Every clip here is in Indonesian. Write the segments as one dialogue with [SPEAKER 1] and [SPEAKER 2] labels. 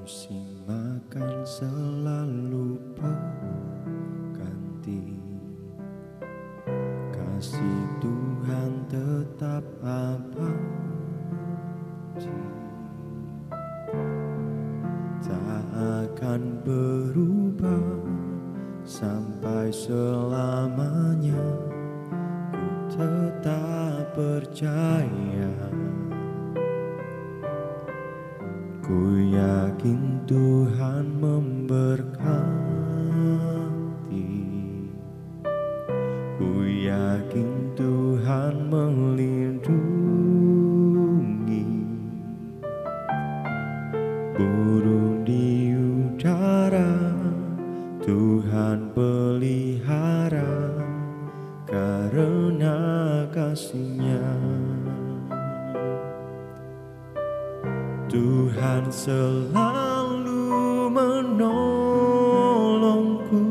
[SPEAKER 1] Musim makan selalu berganti, kasih Tuhan tetap abadi, tak akan berubah sampai selamanya. Ku tetap percaya, ku yakin Tuhan memberkati, ku yakin Tuhan melindungi. Burung di udara Tuhan pelihara karena kasih-Nya. Tuhan selalu menolongku,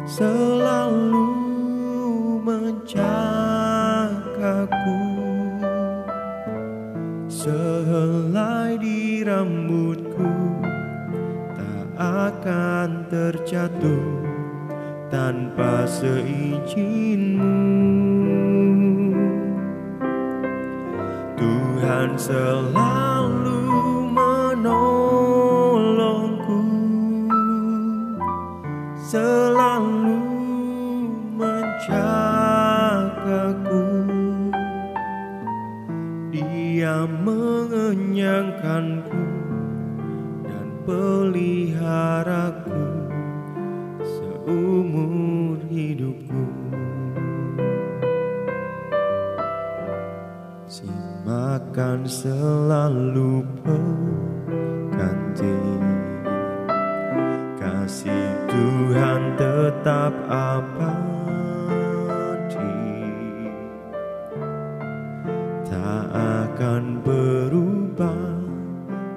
[SPEAKER 1] selalu menjagaku. Sehelai di rambutku tak akan terjatuh tanpa seizin-Mu. Tuhan selalu menolongku, selalu menjagaku. Dia mengenyangkanku dan peliharaku seumur hidupku. Si makan selalu berganti, kasih Tuhan tetap abadi, tak akan berubah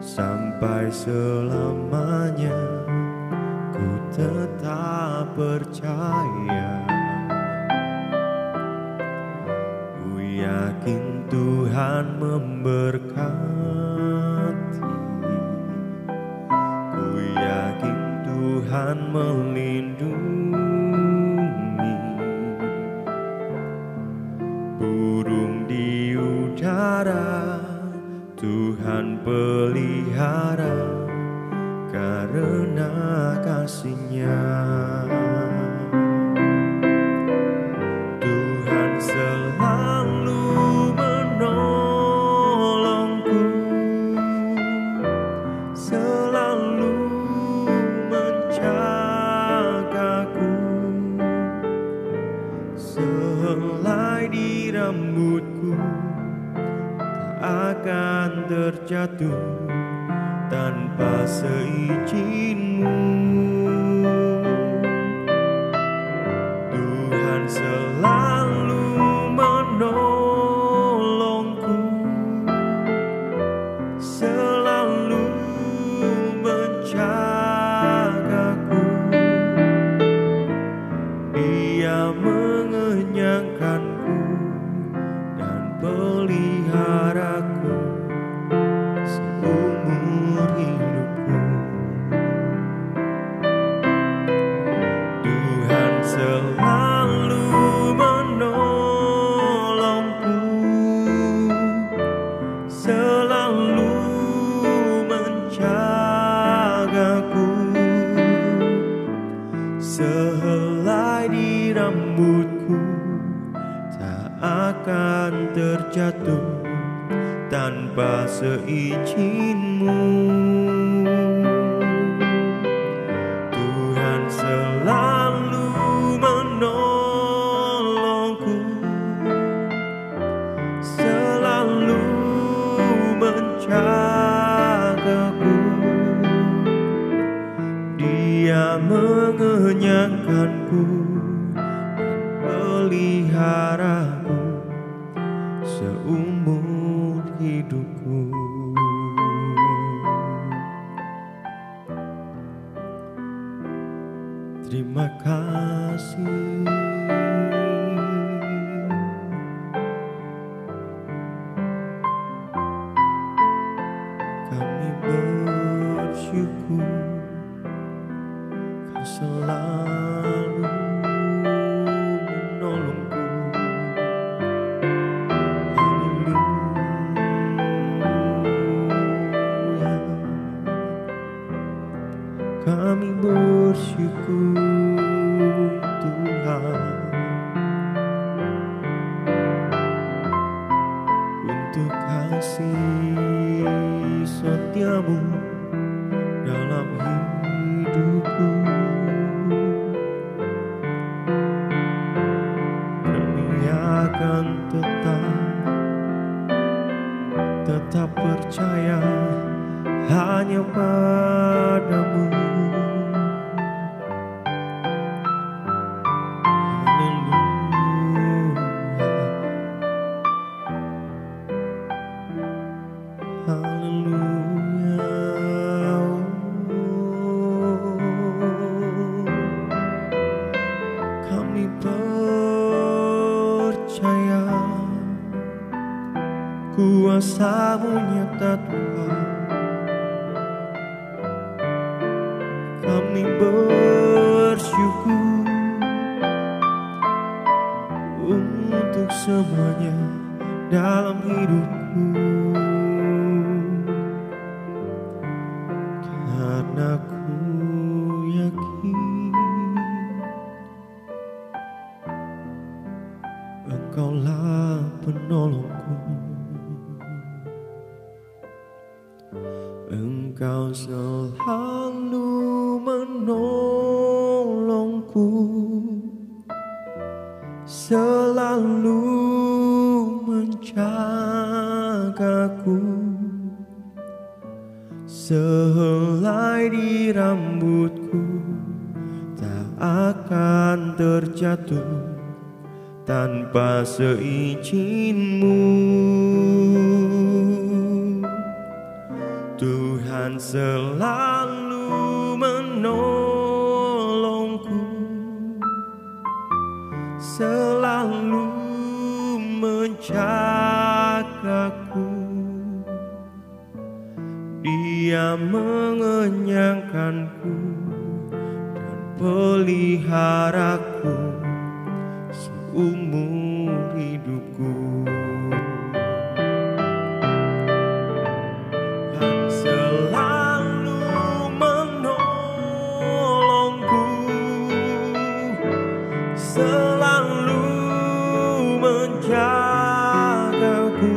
[SPEAKER 1] sampai selamanya. Ku tetap percaya, ku yakin Tuhan memberkati, ku yakin Tuhan melindungi. Burung di udara Tuhan pelihara karena kasih-Nya. Tuhan selalu menolongku, selalu menjagaku. Sehelai di rambutku tak akan terjatuh tanpa seizin-Mu. Tuhan selalu menolongku, selalu menjagaku. Dia mengenyangkanku dan peliharaku seumur hidupku. Tuhan selalu menolongku, selalu menjagaku. Sehelai di rambutku tak akan terjatuh tanpa seizin-Mu. Tuhan selalu menolongku, selalu menjagaku. Dia mengenyangkanku dan peliharaku seumur hidupku. Terima kasih. Kami bersyukur Kau selalu menolongku. Haleluya. Kami bersyukur Tuhan untuk kasih setiamu dalam hidupku. Kami akan tetap percaya hanya padamu. Haleluya. Kami percaya kuasa-Mu nyata Tuhan. Kami bersyukur untuk semuanya dalam hidupku, karena ku yakin Engkaulah penolongku. Engkau selalu menolongku, selalu menjagaku. Sehelai di rambutku tak akan terjatuh tanpa seizin-Mu. Tuhan selalu menolongku, selalu menjagaku. Dia mengenyangkanku dan peliharaku seumur hidupku. Dan selalu menolongku, selalu menjagaku.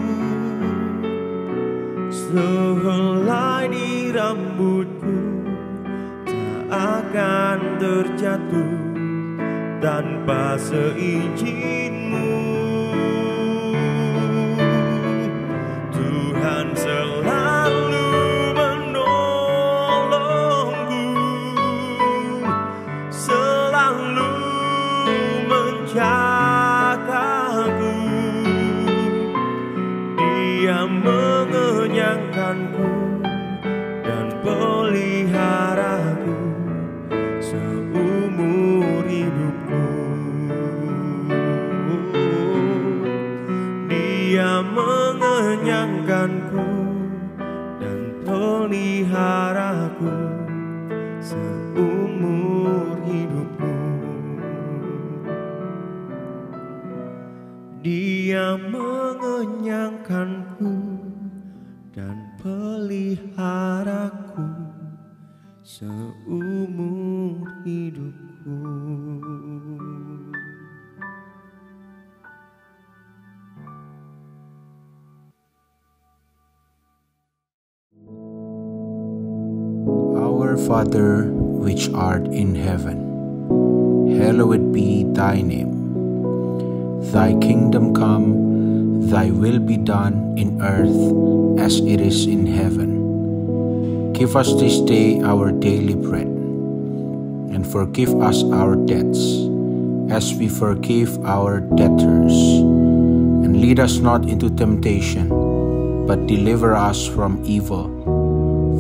[SPEAKER 1] Sehelai di rambutku tak akan terjatuh tanpa seizin-Mu. Tuhan selalu menolongku, selalu menjagaku. Dia mengenyangkanku dan peliharaku seumur hidupku. Dia mengenyangkanku dan peliharaku seumur hidupku. Dia mengenyangkanku dan peliharaku seumur hidupku.
[SPEAKER 2] Our Father, which art in heaven, hallowed be thy name. Thy kingdom come, thy will be done in earth as it is in heaven. Give us this day our daily bread, and forgive us our debts, as we forgive our debtors. And lead us not into temptation, but deliver us from evil.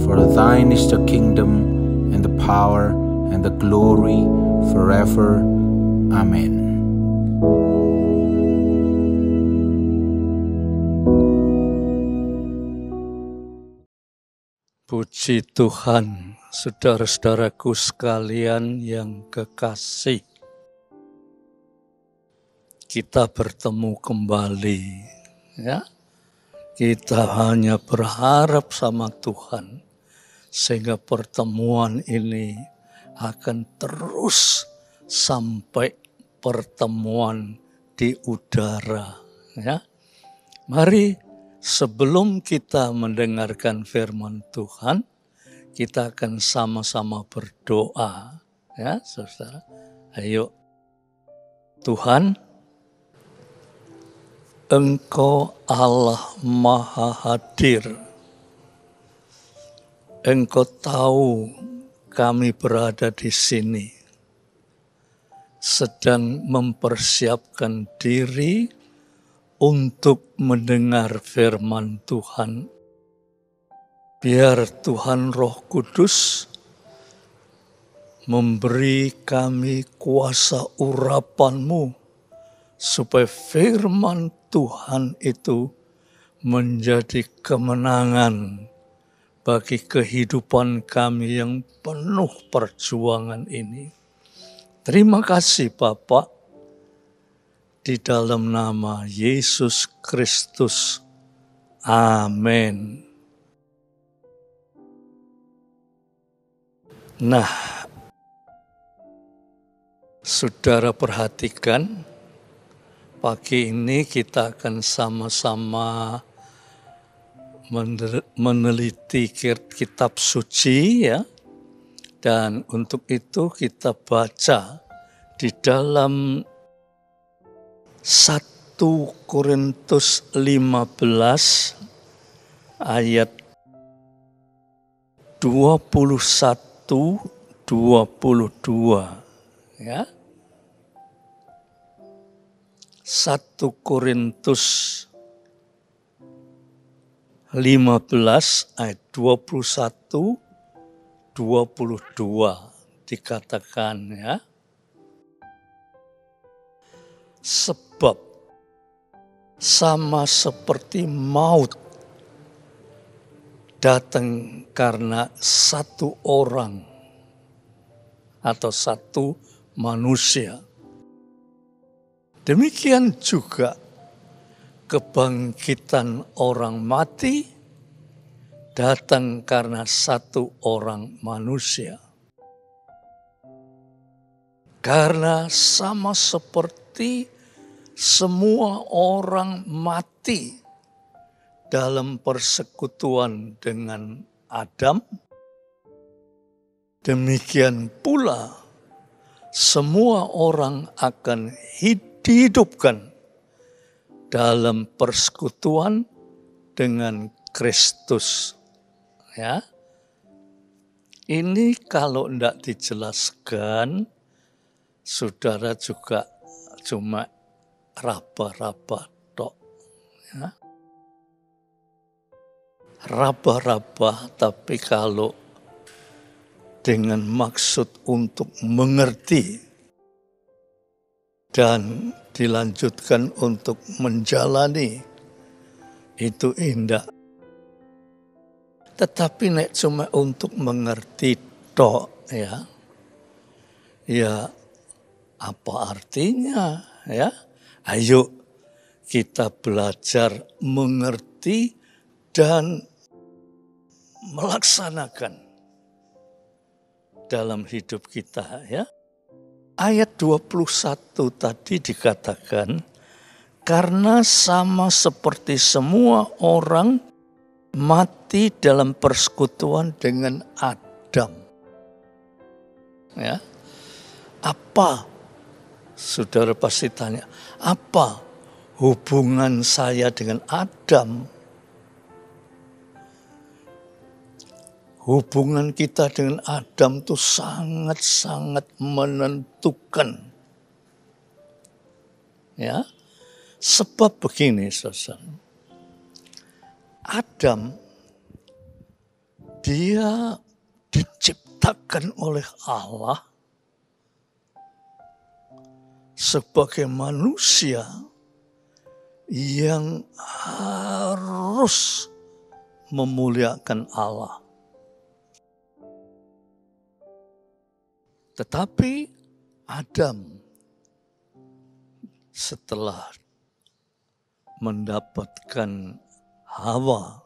[SPEAKER 2] For thine is the kingdom, and the power, and the glory, forever. Amen.
[SPEAKER 3] Puji Tuhan, saudara-saudaraku sekalian yang kekasih. Kita bertemu kembali, ya. Kita hanya berharap sama Tuhan, sehingga pertemuan ini akan terus sampai pertemuan di udara, ya. Mari sebelum kita mendengarkan firman Tuhan, kita akan sama-sama berdoa, ya, saudara. Ayo, Tuhan, Engkau Allah Maha Hadir. Engkau tahu kami berada di sini, sedang mempersiapkan diri untuk mendengar firman Tuhan. Biar Tuhan Roh Kudus memberi kami kuasa urapan-Mu, supaya firman Tuhan itu menjadi kemenangan bagi kehidupan kami yang penuh perjuangan ini. Terima kasih Bapak, di dalam nama Yesus Kristus. Amin. Nah, saudara perhatikan, pagi ini kita akan sama-sama meneliti kitab suci, ya. Dan untuk itu kita baca di dalam 1 Korintus 15 ayat 21-22, ya. 1 Korintus 15 ayat 21-22 dikatakan, ya. Sebab sama seperti maut datang karena satu orang atau satu manusia, demikian juga kebangkitan orang mati datang karena satu orang manusia. Karena sama seperti semua orang mati dalam persekutuan dengan Adam, demikian pula semua orang akan dihidupkan dalam persekutuan dengan Kristus. Ya, ini kalau tidak dijelaskan, saudara juga cuma raba-raba tok, ya. Raba-raba, tapi kalau dengan maksud untuk mengerti dan dilanjutkan untuk menjalani, itu indah. Tetapi nek cuma untuk mengerti tok, ya, ya apa artinya, ya? Ayo kita belajar mengerti dan melaksanakan dalam hidup kita, ya. Ayat 21 tadi dikatakan, karena sama seperti semua orang mati dalam persekutuan dengan Adam. Ya. Apa? Saudara pasti tanya, apa hubungan saya dengan Adam? Hubungan kita dengan Adam itu sangat-sangat menentukan. Ya, sebab begini, saudara. Adam, dia diciptakan oleh Allah sebagai manusia yang harus memuliakan Allah. Tetapi Adam setelah mendapatkan Hawa,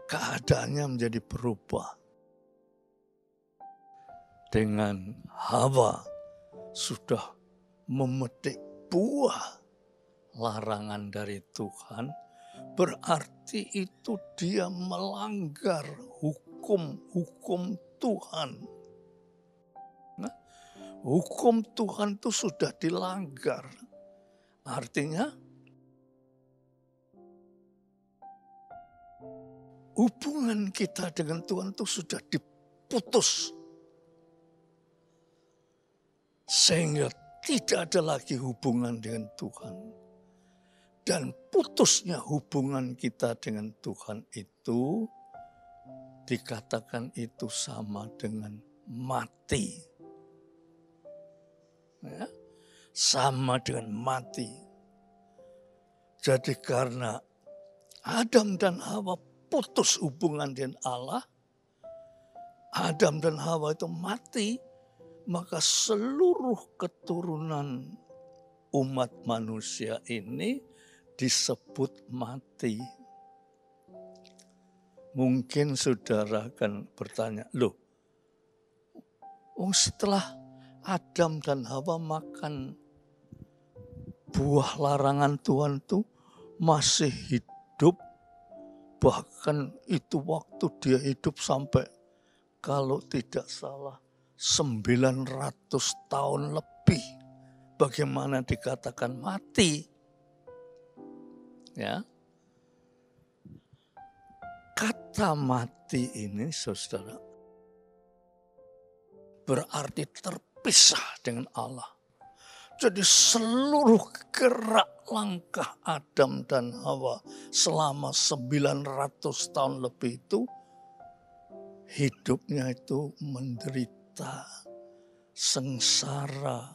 [SPEAKER 3] keadaannya menjadi berubah. Dengan Hawa sudah memetik buah larangan dari Tuhan, berarti itu dia melanggar hukum Tuhan. Nah, hukum Tuhan itu sudah dilanggar. Artinya hubungan kita dengan Tuhan itu sudah diputus. Sehingga tidak ada lagi hubungan dengan Tuhan. Dan putusnya hubungan kita dengan Tuhan itu dikatakan itu sama dengan mati. Ya, sama dengan mati. Jadi karena Adam dan Hawa putus hubungan dengan Allah, Adam dan Hawa itu mati, maka seluruh keturunan umat manusia ini disebut mati. Mungkin saudara akan bertanya, loh, setelah Adam dan Hawa makan buah larangan Tuhan itu masih hidup, bahkan itu waktu dia hidup sampai kalau tidak salah 900 tahun lebih. Bagaimana dikatakan mati? Ya. Kata mati ini, saudara, berarti terpisah dengan Allah. Jadi seluruh gerak langkah Adam dan Hawa selama 900 tahun lebih itu, hidupnya itu menderita, sengsara,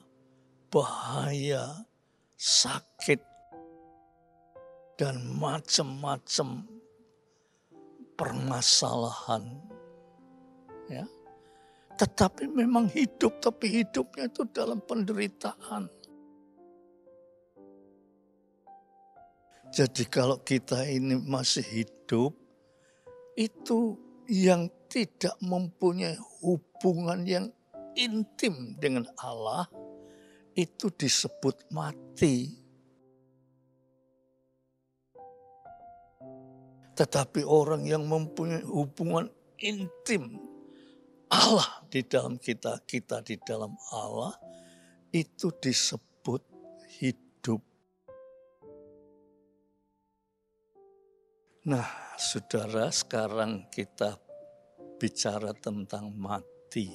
[SPEAKER 3] bahaya, sakit, dan macam-macam permasalahan. Ya. Tetapi memang hidup, tapi hidupnya itu dalam penderitaan. Jadi kalau kita ini masih hidup, itu yang tidak mempunyai hubungan yang intim dengan Allah, itu disebut mati. Tetapi orang yang mempunyai hubungan intim Allah di dalam kita, kita di dalam Allah, itu disebut hidup. Nah, saudara, sekarang kita bicara tentang mati.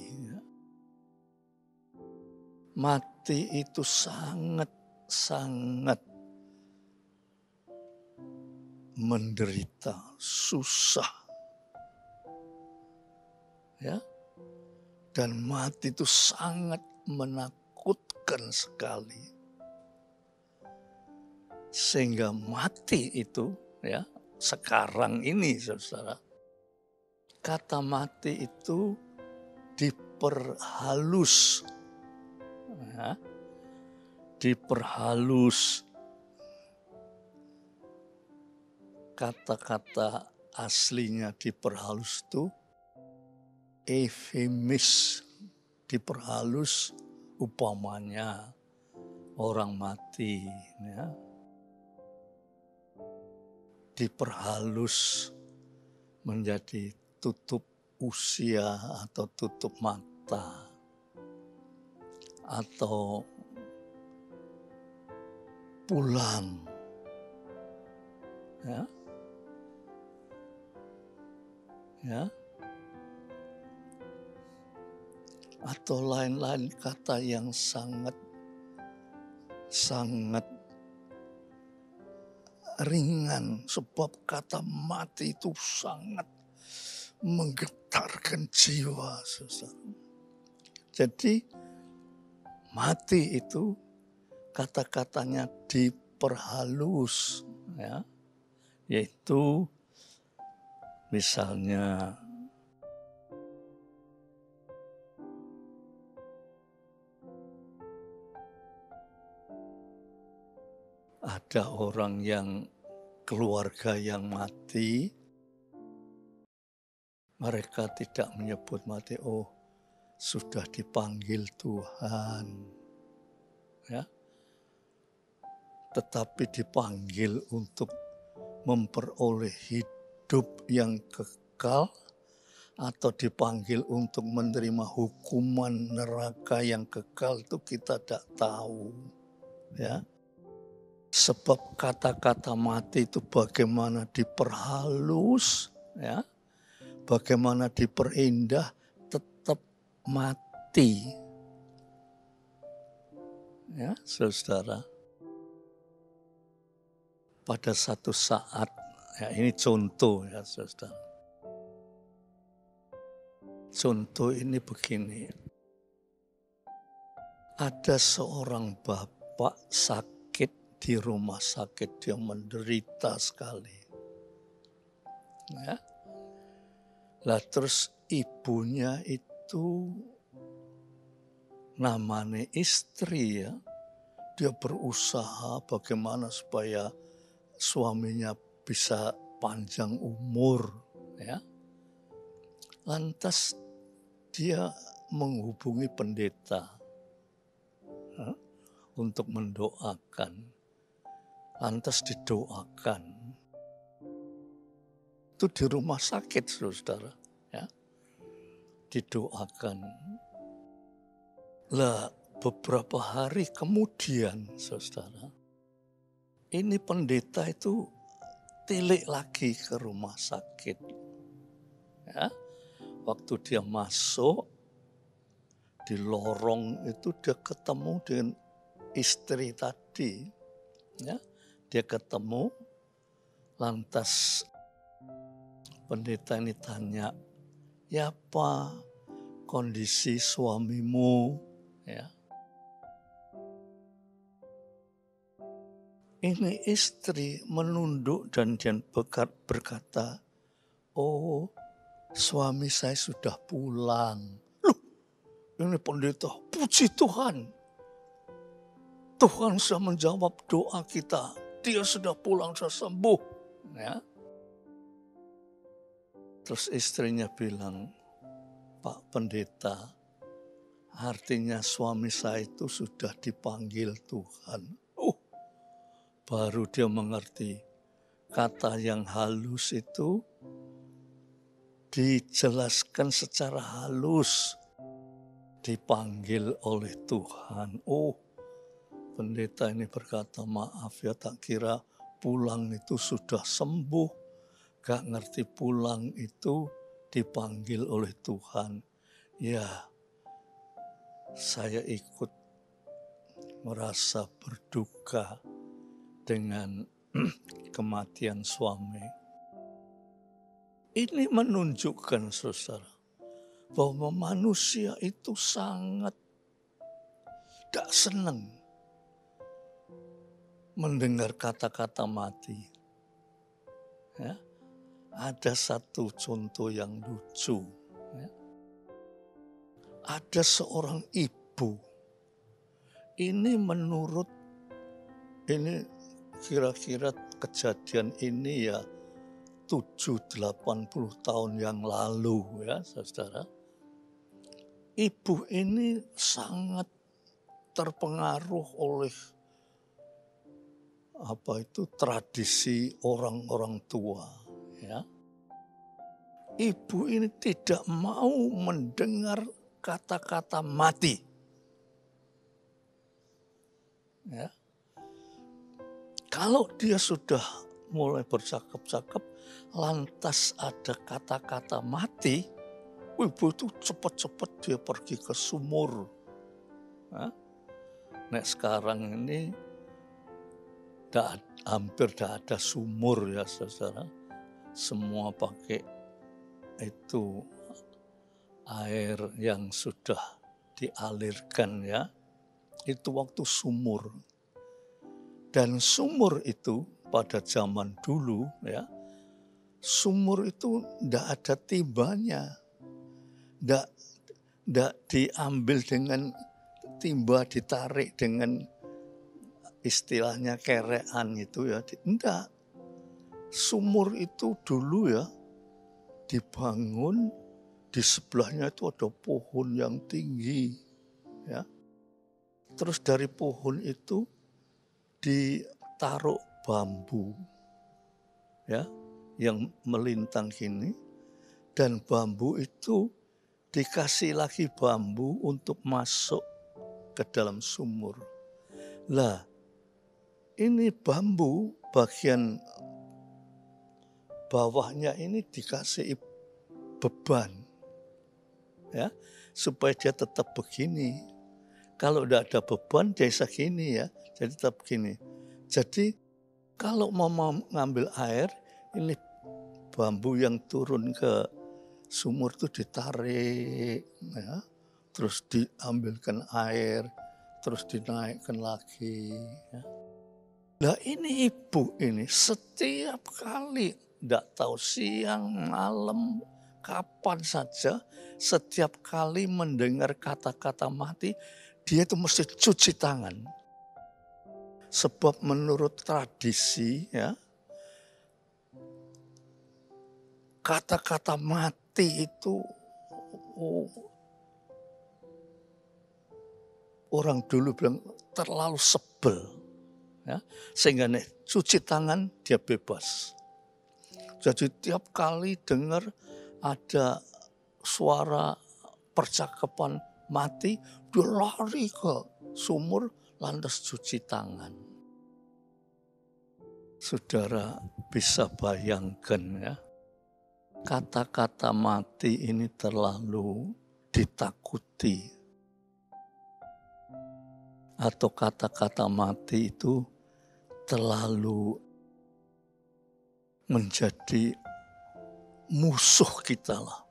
[SPEAKER 3] Mati itu sangat-sangat menderita, susah. Ya. Dan mati itu sangat menakutkan sekali. Sehingga mati itu, ya, sekarang ini, saudara, kata mati itu diperhalus. Ya, diperhalus. Kata-kata aslinya diperhalus itu eufemis, diperhalus, upamanya orang mati, ya, diperhalus menjadi tutup usia atau tutup mata atau pulang, ya, ya. Atau lain-lain kata yang sangat ringan, sebab kata mati itu sangat menggetarkan jiwa, saudara. Jadi mati itu kata-katanya diperhalus, ya, yaitu misalnya ada orang yang keluarga yang mati, mereka tidak menyebut mati, oh sudah dipanggil Tuhan. Ya. Tetapi dipanggil untuk memperoleh hidup yang kekal atau dipanggil untuk menerima hukuman neraka yang kekal itu kita tidak tahu. Ya. Sebab kata-kata mati itu bagaimana diperhalus, ya, bagaimana diperindah, tetap mati. Ya, saudara. Pada satu saat, ya ini contoh ya saudara. Contoh ini begini. Ada seorang bapak sakit di rumah sakit, dia menderita sekali. Ya. Lah terus ibunya itu namanya istri ya. Dia berusaha bagaimana supaya suaminya bisa panjang umur ya. Lantas dia menghubungi pendeta ya, untuk mendoakan. Lantas didoakan. Itu di rumah sakit, saudara. Ya. Didoakan. Lah, beberapa hari kemudian, saudara, ini pendeta itu tilik lagi ke rumah sakit. Ya. Waktu dia masuk, di lorong itu dia ketemu dengan istri tadi. Ya. Dia ketemu, lantas pendeta ini tanya, ya apa kondisi suamimu? Ya. Ini istri menunduk dan dia berkata, oh suami saya sudah pulang. Loh, ini pendeta, puji Tuhan. Tuhan sudah menjawab doa kita. Dia sudah pulang, sudah sembuh. Ya. Terus istrinya bilang, Pak Pendeta, artinya suami saya itu sudah dipanggil Tuhan. Baru dia mengerti. Kata yang halus itu dijelaskan secara halus. Dipanggil oleh Tuhan. Pendeta ini berkata, maaf ya, tak kira pulang itu sudah sembuh. Gak ngerti pulang itu dipanggil oleh Tuhan. Ya, saya ikut merasa berduka dengan kematian suami. Ini menunjukkan, saudara, bahwa manusia itu sangat tidak senang mendengar kata-kata mati. Ya. Ada satu contoh yang lucu. Ya. Ada seorang ibu. Ini kira-kira kejadian ini ya 70-80 tahun yang lalu ya saudara. Ibu ini sangat terpengaruh oleh tradisi orang-orang tua. Ya. Ibu ini tidak mau mendengar kata-kata mati. Ya. Kalau dia sudah mulai bercakap-cakap, lantas ada kata-kata mati, ibu itu cepat-cepat dia pergi ke sumur. Ya. Nek sekarang ini hampir tidak ada sumur ya saudara. Semua pakai itu air yang sudah dialirkan ya. Itu waktu sumur. Dan sumur itu pada zaman dulu ya, sumur itu tidak ada timbanya. Tidak diambil dengan timba, ditarik dengan istilahnya kerean itu ya. Enggak. Sumur itu dulu ya dibangun, di sebelahnya itu ada pohon yang tinggi. Ya. Terus dari pohon itu ditaruh bambu ya, yang melintang gini, dan bambu itu dikasih lagi bambu untuk masuk ke dalam sumur. Lah, ini bambu bagian bawahnya ini dikasih beban ya, supaya dia tetap begini. Kalau tidak ada beban dia segini ya, jadi tetap begini. Jadi kalau mau ngambil air, ini bambu yang turun ke sumur itu ditarik ya, terus diambilkan air, terus dinaikkan lagi ya. Nah ini ibu ini setiap kali, tidak tahu siang, malam, kapan saja, setiap kali mendengar kata-kata mati, dia itu mesti cuci tangan. Sebab menurut tradisi ya, kata-kata mati itu orang dulu bilang terlalu sebel. Ya, sehingga cuci tangan dia bebas. Jadi tiap kali dengar ada suara percakapan mati, dia lari ke sumur lantas cuci tangan. Saudara bisa bayangkan ya, kata-kata mati ini terlalu ditakuti. Atau kata-kata mati itu terlalu menjadi musuh kita lah.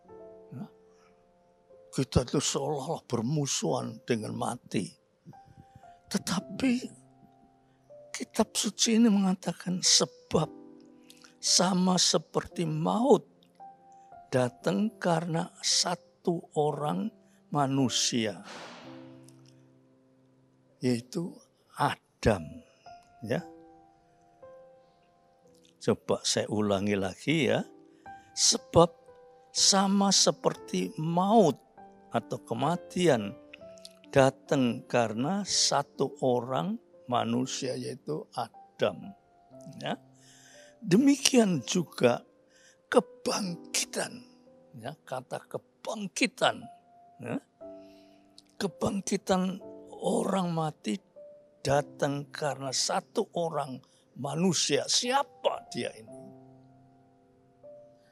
[SPEAKER 3] Kita itu seolah-olah bermusuhan dengan mati. Tetapi kitab suci ini mengatakan sebab sama seperti maut datang karena satu orang manusia, yaitu Adam. Ya. Coba saya ulangi lagi ya. Sebab sama seperti maut atau kematian datang karena satu orang manusia, yaitu Adam. Ya. Demikian juga kebangkitan. Ya, kata kebangkitan. Ya. Kebangkitan orang mati datang karena satu orang manusia. Siapa dia ini?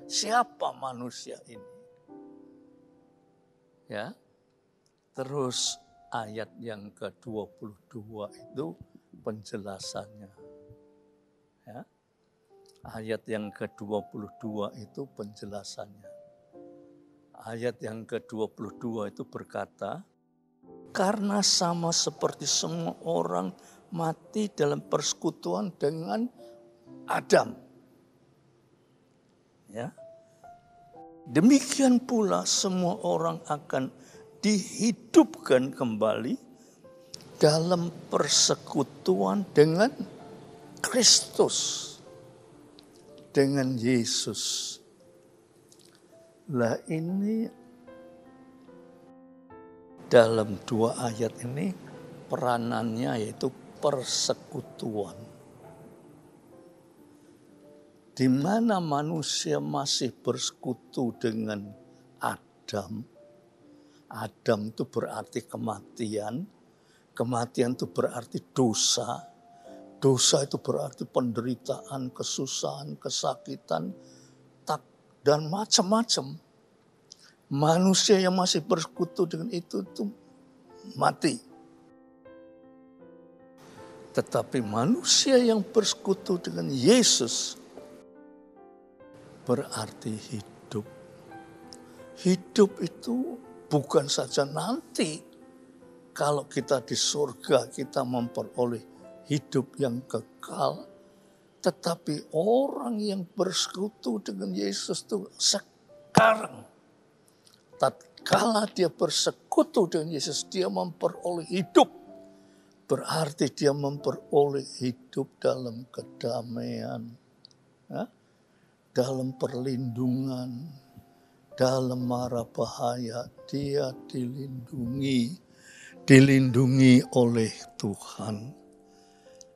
[SPEAKER 3] Siapa manusia ini? Ya. Terus ayat yang ke-22 itu penjelasannya. Ya. Ayat yang ke-22 itu penjelasannya. Ayat yang ke-22 itu berkata, karena sama seperti semua orang mati dalam persekutuan dengan Adam. Ya. Demikian pula semua orang akan dihidupkan kembali dalam persekutuan dengan Kristus, dengan Yesus. Lah ini dalam dua ayat ini peranannya yaitu persekutuan. Di mana manusia masih bersekutu dengan Adam. Adam itu berarti kematian. Kematian itu berarti dosa. Dosa itu berarti penderitaan, kesusahan, kesakitan, dan macam-macam. Manusia yang masih bersekutu dengan itu mati. Tetapi manusia yang bersekutu dengan Yesus berarti hidup. Hidup itu bukan saja nanti kalau kita di surga kita memperoleh hidup yang kekal, tetapi orang yang bersekutu dengan Yesus itu sekarang. Tatkala dia bersekutu dengan Yesus, dia memperoleh hidup berarti dia memperoleh hidup dalam kedamaian, ya, dalam perlindungan, dalam mara bahaya. Dia dilindungi oleh Tuhan.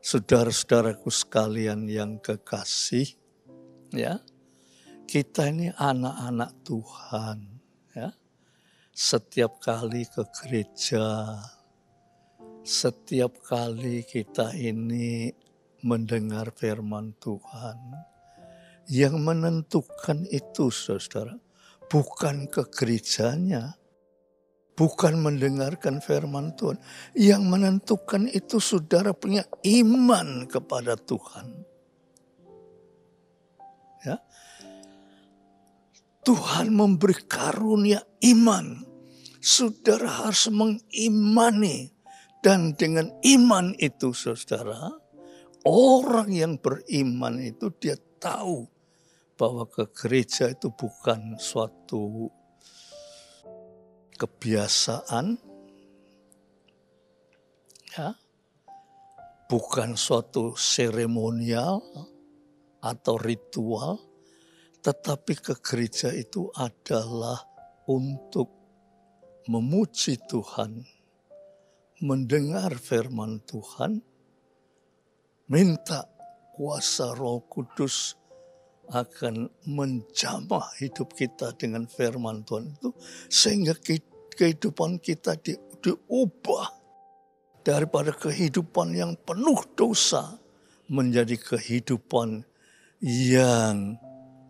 [SPEAKER 3] Saudara-saudaraku sekalian yang kekasih, ya, kita ini anak-anak Tuhan, ya. Setiap kali ke gereja, setiap kali kita ini mendengar firman Tuhan, yang menentukan itu, saudara, bukan ke gerejanya, bukan mendengarkan firman Tuhan. Yang menentukan itu saudara punya iman kepada Tuhan. Ya. Tuhan memberi karunia iman. Saudara harus mengimani. Dan dengan iman itu saudara, orang yang beriman itu dia tahu bahwa ke gereja itu bukan suatu kebiasaan, ya, bukan suatu seremonial atau ritual, tetapi ke gereja itu adalah untuk memuji Tuhan, mendengar firman Tuhan, minta kuasa Roh Kudus akan menjamah hidup kita dengan firman Tuhan itu, sehingga kehidupan kita diubah daripada kehidupan yang penuh dosa menjadi kehidupan yang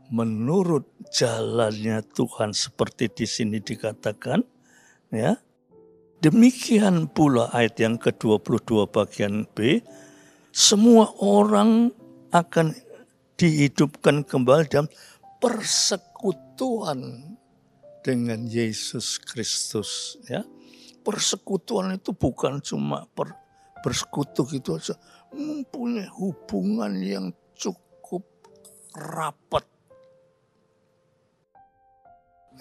[SPEAKER 3] menurut jalannya Tuhan, seperti di sini dikatakan, ya. Demikian pula ayat yang ke-22 bagian B, semua orang akan dihidupkan kembali dalam persekutuan dengan Yesus Kristus, ya. Persekutuan itu bukan cuma bersekutu gitu aja, mempunyai hubungan yang cukup rapat.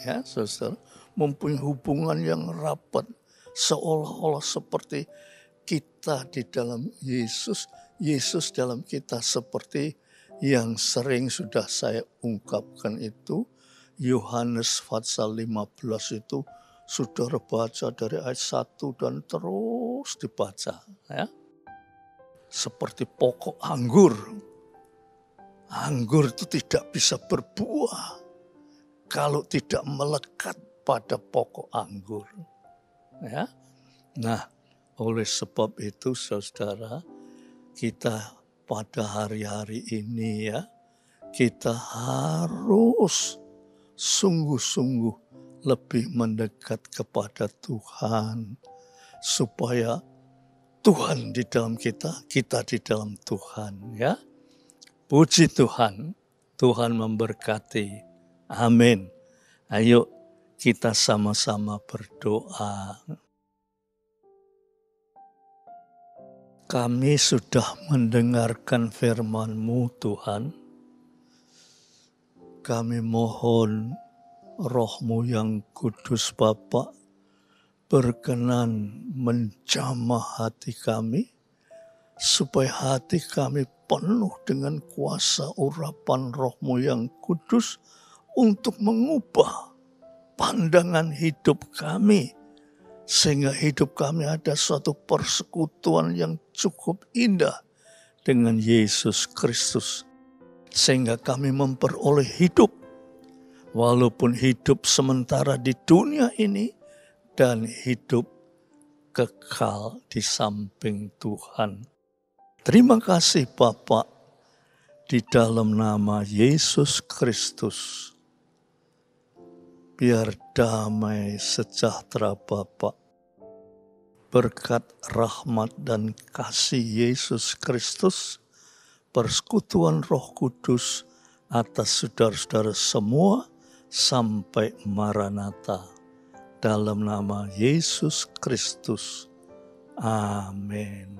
[SPEAKER 3] Ya, saudara, mempunyai hubungan yang rapat, seolah-olah seperti kita di dalam Yesus, Yesus dalam kita, seperti yang sering sudah saya ungkapkan itu. Yohanes pasal 15 itu saudara baca dari ayat 1 dan terus dibaca, ya. Seperti pokok anggur. Anggur itu tidak bisa berbuah kalau tidak melekat pada pokok anggur, ya. Nah, oleh sebab itu saudara, kita pada hari-hari ini, ya, kita harus sungguh-sungguh lebih mendekat kepada Tuhan, supaya Tuhan di dalam kita, kita di dalam Tuhan, ya. Puji Tuhan, Tuhan memberkati. Amin. Ayo kita sama-sama berdoa. Kami sudah mendengarkan firman-Mu, Tuhan. Kami mohon Roh-Mu yang kudus, Bapa, berkenan menjamah hati kami, supaya hati kami penuh dengan kuasa urapan Roh-Mu yang kudus, untuk mengubah pandangan hidup kami, sehingga hidup kami ada suatu persekutuan yang cukup indah dengan Yesus Kristus, sehingga kami memperoleh hidup, walaupun hidup sementara di dunia ini dan hidup kekal di samping Tuhan. Terima kasih Bapa, di dalam nama Yesus Kristus. Biar damai sejahtera Bapa, berkat rahmat dan kasih Yesus Kristus, persekutuan Roh Kudus atas saudara-saudara semua sampai Maranatha. Dalam nama Yesus Kristus. Amin.